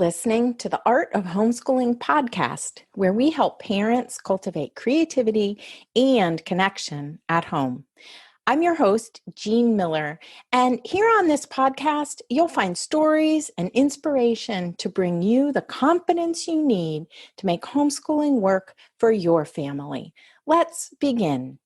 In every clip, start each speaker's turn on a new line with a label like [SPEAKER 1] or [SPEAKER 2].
[SPEAKER 1] listening to the Art of Homeschooling podcast, where we help parents cultivate creativity and connection at home. I'm your host, Jean Miller, and here on this podcast, you'll find stories and inspiration to bring you the confidence you need to make homeschooling work for your family. Let's begin.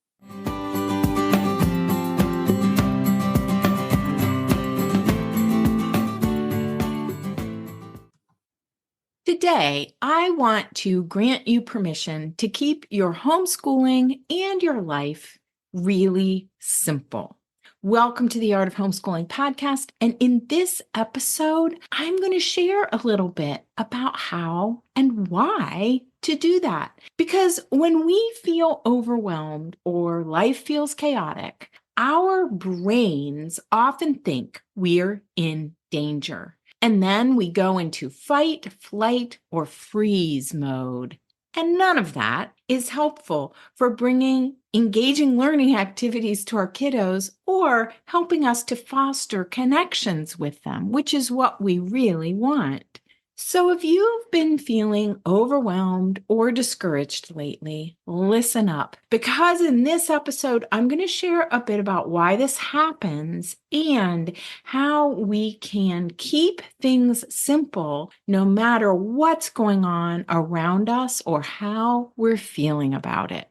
[SPEAKER 1] Today, I want to grant you permission to keep your homeschooling and your life really simple. Welcome to the Art of Homeschooling podcast. And in this episode, I'm going to share a little bit about how and why to do that. Because when we feel overwhelmed or life feels chaotic, our brains often think we're in danger. And then we go into fight, flight, or freeze mode. And none of that is helpful for bringing engaging learning activities to our kiddos or helping us to foster connections with them, which is what we really want. So if you've been feeling overwhelmed or discouraged lately, listen up, because in this episode, I'm going to share a bit about why this happens and how we can keep things simple no matter what's going on around us or how we're feeling about it.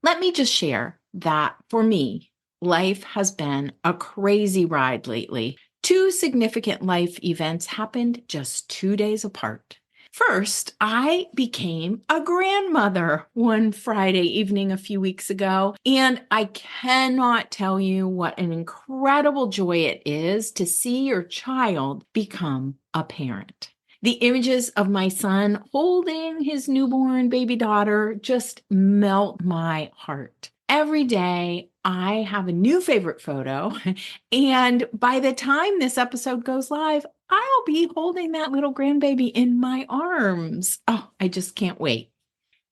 [SPEAKER 1] Let me just share that for me, life has been a crazy ride lately. 2 significant life events happened just 2 days apart. First, I became a grandmother one Friday evening a few weeks ago, and I cannot tell you what an incredible joy it is to see your child become a parent. The images of my son holding his newborn baby daughter just melt my heart. Every day, I have a new favorite photo, and by the time this episode goes live, I'll be holding that little grandbaby in my arms. Oh, I just can't wait.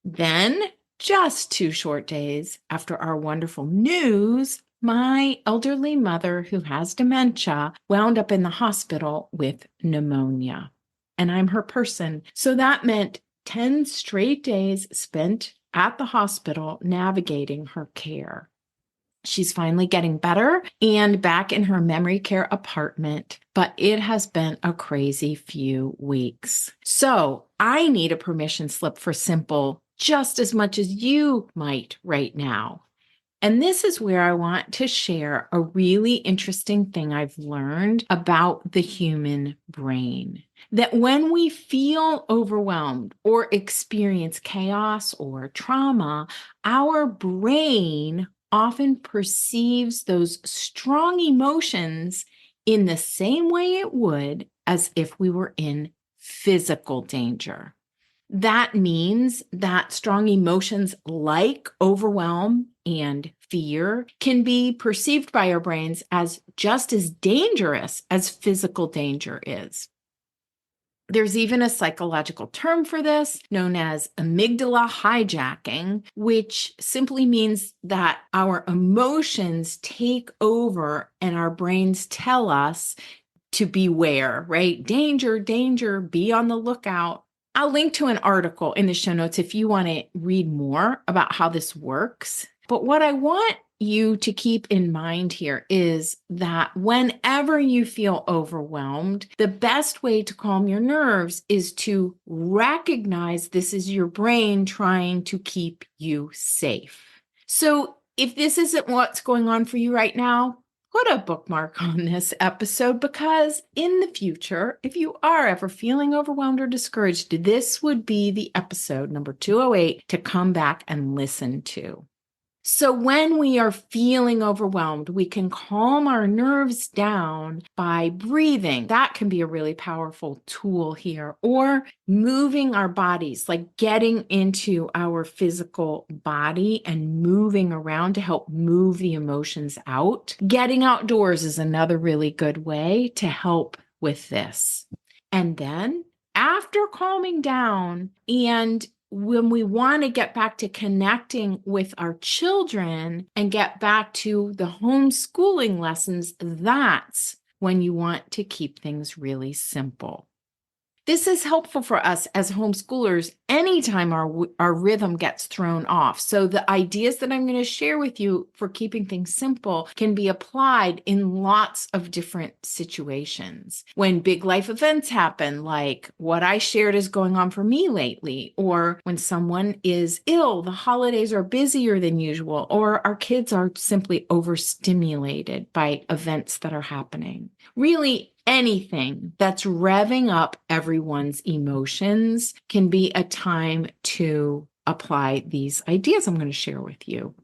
[SPEAKER 1] Then, just 2 short days after our wonderful news, my elderly mother, who has dementia, wound up in the hospital with pneumonia. And I'm her person. So that meant 10 straight days spent at the hospital navigating her care. She's finally getting better and back in her memory care apartment, but it has been a crazy few weeks. So I need a permission slip for simple just as much as you might right now. And this is where I want to share a really interesting thing I've learned about the human brain. That when we feel overwhelmed or experience chaos or trauma, our brain often perceives those strong emotions in the same way it would as if we were in physical danger. That means that strong emotions like overwhelm and fear can be perceived by our brains as just as dangerous as physical danger is. There's even a psychological term for this known as amygdala hijacking, which simply means that our emotions take over and our brains tell us to beware, right? Danger, danger, be on the lookout. I'll link to an article in the show notes if you want to read more about how this works. But what I want you to keep in mind here is that whenever you feel overwhelmed, the best way to calm your nerves is to recognize this is your brain trying to keep you safe. So if this isn't what's going on for you right now, put a bookmark on this episode, because in the future, if you are ever feeling overwhelmed or discouraged, this would be the episode number 208 to come back and listen to. So when we are feeling overwhelmed, we can calm our nerves down by breathing. That can be a really powerful tool here. Or moving our bodies, like getting into our physical body and moving around to help move the emotions out. Getting outdoors is another really good way to help with this. And then after calming down, and when we want to get back to connecting with our children and get back to the homeschooling lessons, that's when you want to keep things really simple. This is helpful for us as homeschoolers anytime our rhythm gets thrown off. So the ideas that I'm going to share with you for keeping things simple can be applied in lots of different situations. When big life events happen, like what I shared is going on for me lately, or when someone is ill, the holidays are busier than usual, or our kids are simply overstimulated by events that are happening. Really, anything that's revving up everyone's emotions can be a time to apply these ideas I'm going to share with you.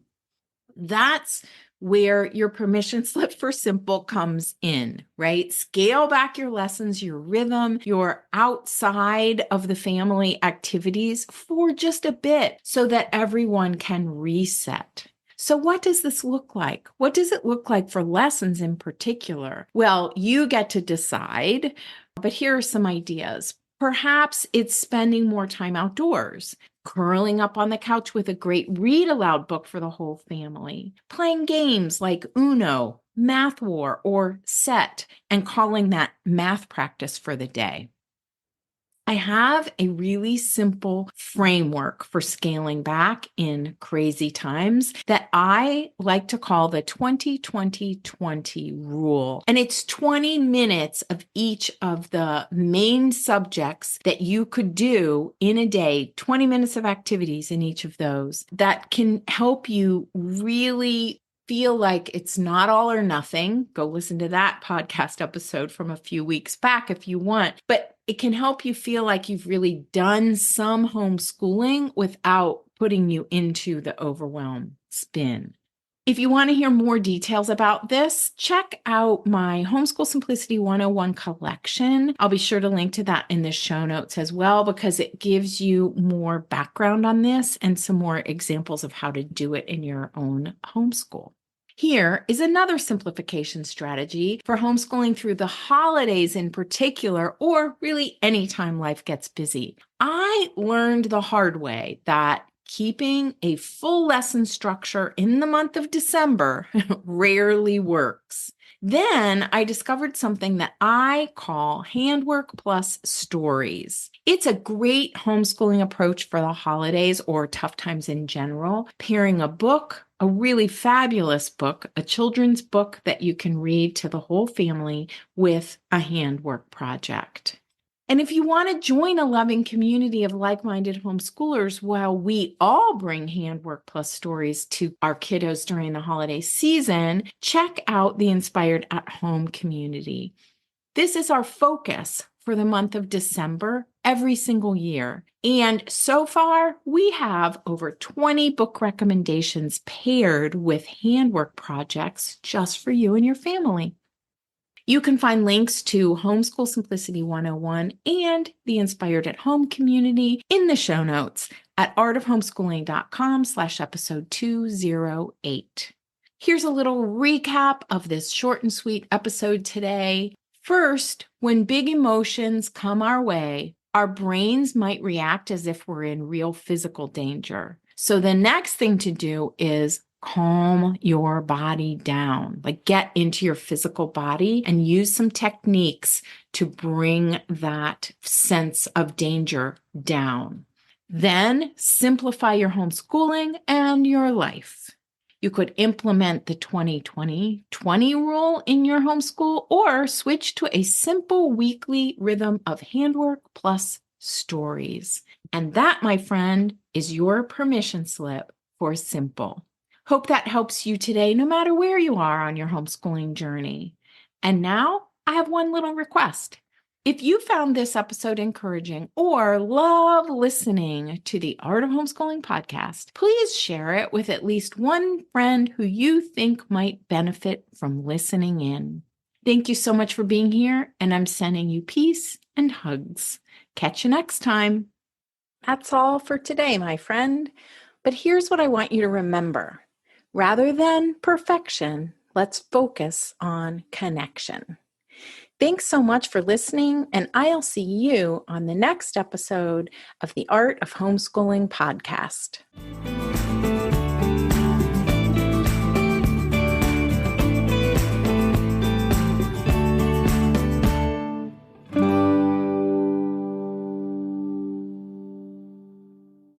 [SPEAKER 1] That's where your permission slip for simple comes in, right? Scale back your lessons, your rhythm, your outside of the family activities for just a bit so that everyone can reset. So what does this look like? What does it look like for lessons in particular? Well, you get to decide, but here are some ideas. Perhaps it's spending more time outdoors, curling up on the couch with a great read aloud book for the whole family, playing games like Uno, Math War, or Set, and calling that math practice for the day. I have a really simple framework for scaling back in crazy times that I like to call the 20-20-20 rule. And it's 20 minutes of each of the main subjects that you could do in a day, 20 minutes of activities in each of those that can help you really feel like it's not all or nothing. Go listen to that podcast episode from a few weeks back if you want. But it can help you feel like you've really done some homeschooling without putting you into the overwhelm spin. If you want to hear more details about this, check out my Homeschool Simplicity 101 collection. I'll be sure to link to that in the show notes as well, because it gives you more background on this and some more examples of how to do it in your own homeschool. Here is another simplification strategy for homeschooling through the holidays in particular, or really anytime life gets busy. I learned the hard way that keeping a full lesson structure in the month of December rarely works. Then I discovered something that I call handwork plus stories. It's a great homeschooling approach for the holidays or tough times in general, pairing a book, a really fabulous book, a children's book that you can read to the whole family with a handwork project. And if you want to join a loving community of like-minded homeschoolers while we all bring handwork plus stories to our kiddos during the holiday season, check out the Inspired at Home community. This is our focus for the month of December every single year. And so far, we have over 20 book recommendations paired with handwork projects just for you and your family. You can find links to Homeschool Simplicity 101 and the Inspired at Home community in the show notes at artofhomeschooling.com/episode 208. Here's a little recap of this short and sweet episode today. First, when big emotions come our way, our brains might react as if we're in real physical danger. So the next thing to do is calm your body down, like get into your physical body and use some techniques to bring that sense of danger down. Then simplify your homeschooling and your life. You could implement the 20-20-20 rule in your homeschool or switch to a simple weekly rhythm of handwork plus stories. And that, my friend, is your permission slip for simple. Hope that helps you today, no matter where you are on your homeschooling journey. And now I have one little request. If you found this episode encouraging or love listening to the Art of Homeschooling podcast, please share it with at least one friend who you think might benefit from listening in. Thank you so much for being here, and I'm sending you peace and hugs. Catch you next time. That's all for today, my friend. But here's what I want you to remember. Rather than perfection, let's focus on connection. Thanks so much for listening, and I'll see you on the next episode of the Art of Homeschooling podcast.